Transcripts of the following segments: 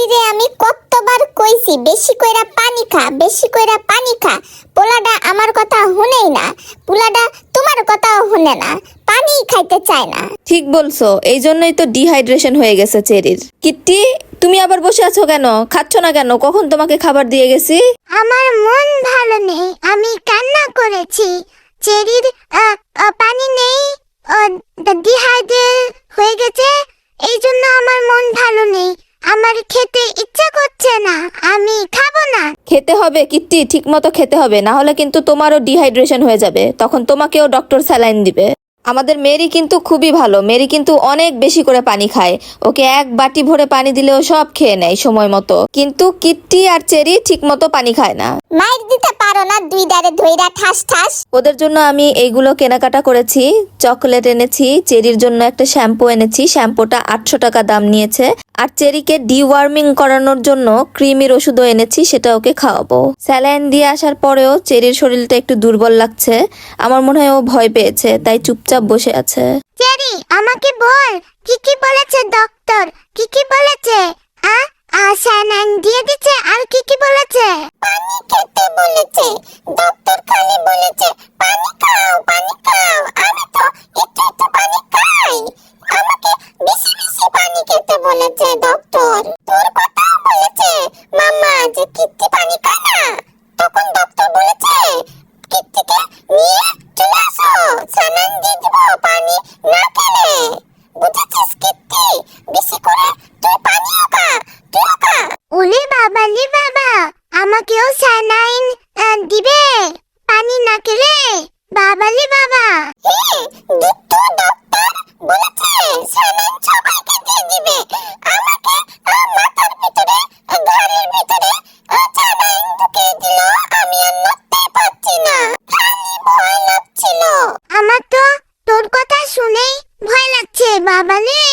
চেরিরে আমি কতবার কইছি বেশি কইরা পানি খা, বেশি কইরা পানি খা। পোলাডা আমার কথা শুনেই না, পোলাডা তোমার কথাও শুনে না, পানি খাইতে চায় না। ঠিক বলছো, এই জন্যই তো ডিহাইড্রেশন হয়ে গেছে চেরির। কিট্টি, তুমি আবার বসে আছো কেন? খাচ্ছ না কেন? কখন তোমাকে খাবার দিয়ে গেছি? আমার মন ভালো নেই, আমি কান্না করেছি। চেরির পানি নেই, ডিহাইড্রেট হয়ে গেছে, এই জন্য আমার মন ভালো নেই। আমার খেতে ইচ্ছা করছে না, আমি খাবো না। খেতে হবে কিট্টি, ঠিক মতো খেতে হবে, না হলে কিন্তু তোমারও ডিহাইড্রেশন হয়ে যাবে, তখন তোমাকেও ডক্টর স্যালাইন দিবে। আমাদের মেরি কিন্তু খুবই ভালো, মেরি কিন্তু অনেক বেশি করে পানি খায়, ওকে এক বাটি ভরে পানি দিলেও সব খেয়ে নেয় সময় মতো। কিন্তু কিট্টি আর চেরি ঠিক মতো পানি খায় না। মাইর দিতে পারো না, দুই দাঁড়ে ধইরা ঠাস ঠাস। ওদের জন্য আমি এইগুলো কেনাকাটা করেছি। চকলেট এনেছি, চেরির জন্য একটা শ্যাম্পু এনেছি, শ্যাম্পুটা 800 টাকা দাম নিয়েছে। আর চেরিকে ডিওয়ার্মিং করানোর জন্য ক্রিমির ওষুধও এনেছি, সেটা ওকে খাওয়াবো। স্যালাইন দিয়ে আসার পরেও চেরির শরীরটা একটু দুর্বল লাগছে, আমার মনে হয় ও ভয় পেয়েছে, তাই চুপচাপ বসে আছে। চেরি, আমাকে বল, কি কি বলেছে ডক্টর? কি কি বলেছে? স্যালাইন দিয়ে দিচ্ছে, আর কি কি বলেছে? পানি খেতে বলেছে, ডক্টর খালি বলেছে পানি খাও, পানি খাও। আমি তো একটু একটু পানি খাই, আমাকে বেশি বেশি পানি খেতে বলেছে ডক্টর। তোর কথাও বলেছে মাম্মা যে কিত্তি পানি খায় না, তখন ডক্টর বলেছে কিত্তিকে নিয়ে চলে আসো, স্যালাইন দিয়ে দিব পানি না খেলে। বুঝেছিস কিত্তি? বেশি করে তুই পানিও খা, তুইও খা। ওলে বাবা, লে বাবা, আমাকেও স্যালাইন দিবে পানি না খেলে? বাবা লে বাবা। দিতো, ডক্টর বলেছে স্যালাইন সবাইকে দিয়ে দিবে। আমাকে মাথার ভিতরে, ঘাড়ের ভিতরে স্যালাইন ঢুকিয়ে দিল, আমি আর নড়তে পারছি না, খালি ভয় লাগছিল। আমার তো তোর কথা শুনেই ভয় লাগছে বাবা রে।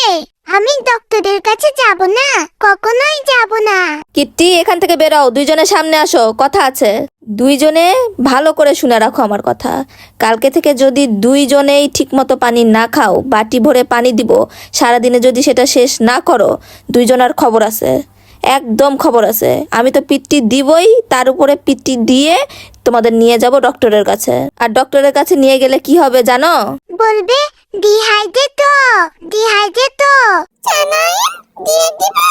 আমি ডক্টরের কাছে যাব না, কখনোই যাব না। কিট্টি, এখান থেকে বেরাও, দুইজনের সামনে আসো, কথা আছে। দুইজনে ভালো করে শুনে রাখো আমার কথা। কালকে থেকে যদি দুইজনেই ঠিক মতো পানি না খাও, বাটি ভরে পানি দিব, সারাদিনে যদি সেটা শেষ না করো, দুইজনের খবর আছে, একদম খবর আছে। আমি তো পিট্টি দিবই, তার উপরে পিট্টি দিয়ে তোমাদের নিয়ে যাব ডক্টরের কাছে। আর ডক্টরের কাছে নিয়ে গেলে কি হবে জানো? বলবে ডিহাইড্রেট, ডিহাইড্রেট স্যালাইন দিয়ে দিবে,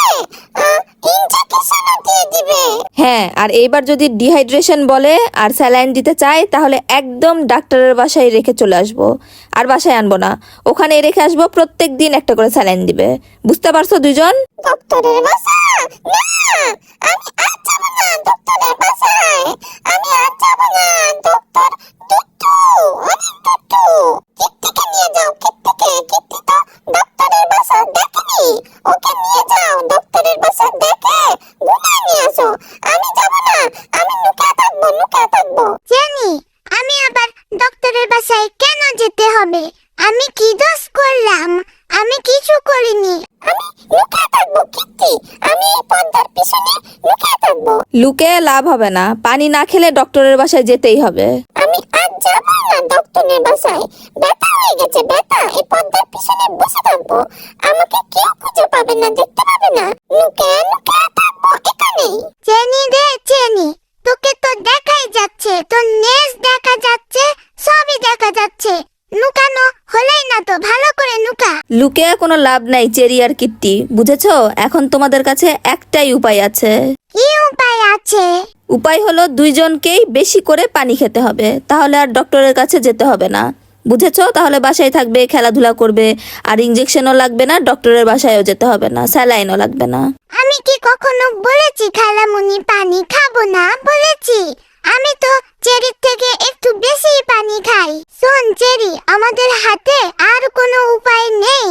ইনজেকশনও দিয়ে দিবে। হ্যাঁ, আর এইবার যদি ডিহাইড্রেশন বলে আর স্যালাইন দিতে চায়, তাহলে একদম ডাক্তারের বাসায় রেখে চলে আসবো, আর বাসায় আনবো না, ওখানে রেখে আসবো, প্রত্যেক দিন একটা করে স্যালাইন দিবে। বুঝতে পারছো দুজন? ডক্টরের বাসা না, আমি আর যাব না ডক্টরের বাসায়, আমি আর যাব না। ডক্টর দুট্টু, অনেক দুট্টু। কিত্তিকে নিয়ে যাও, কিত্তিকে, কিত্তি তো ডক্টরের বাসা দেখেনি, ওকে নিয়ে যাও, ডক্টরের বাসা দেখে ঘুমায় নিয়ে আসো। আমি যাব না, আমি লুকিয়ে থাকবো, লুকিয়ে থাকবো। জানি, আমি আবার ডক্টরের বাসায় কেন যেতে হবে? আমি কি দোষ করলাম? আমি কিছু করিনি, আমি লুকিয়ে থাকবো কিত্তি, আমি এই পর্দার পিছনে লুকিয়ে থাকবো। লুকে লাভ হবে না, পানি না খেলে ডক্টরের বাসায় যেতেই হবে। আমি আজ যাব না ডক্টরের বাসায়, ব্যথা হয়ে গেছে, ব্যথা। এই পর্দার পিছনে বসে থাকবো, আমাকে কেউ খুঁজে পাবে না, দেখতে পাবে না, লুকিয়ে লুকিয়ে থাকবো এখানেই। চেনি রে চেনি, তোকে তো দেখাই যাচ্ছে, তোর নেজ দেখা যাচ্ছে, সবই দেখা যাচ্ছে, লুকানো হলেই না তো, ভালো করে লুকা। লুকে কোনো লাভ নাই চেরি আর কিট্টি, বুঝেছো? এখন তোমাদের কাছে একটাই উপায় আছে। কি উপায় আছে? উপায় হলো দুইজনকেই বেশি করে পানি খেতে হবে, তাহলে আর ডক্টরের কাছে যেতে হবে না। বুঝেছো? তাহলে বাসায় থাকবে, খেলাধুলা করবে, আর ইনজেকশনও লাগবে না, ডক্টরের বাসায়ও যেতে হবে না, স্যালাইনও লাগবে না। আমি কি কখনো বলেছি খালামুনি পানি খাবো না? বলেছি? আমি তো চেরির থেকে একটু বেশি পানি খাই। শোন চেরি, আমাদের হাতে আর কোনো উপায় নেই,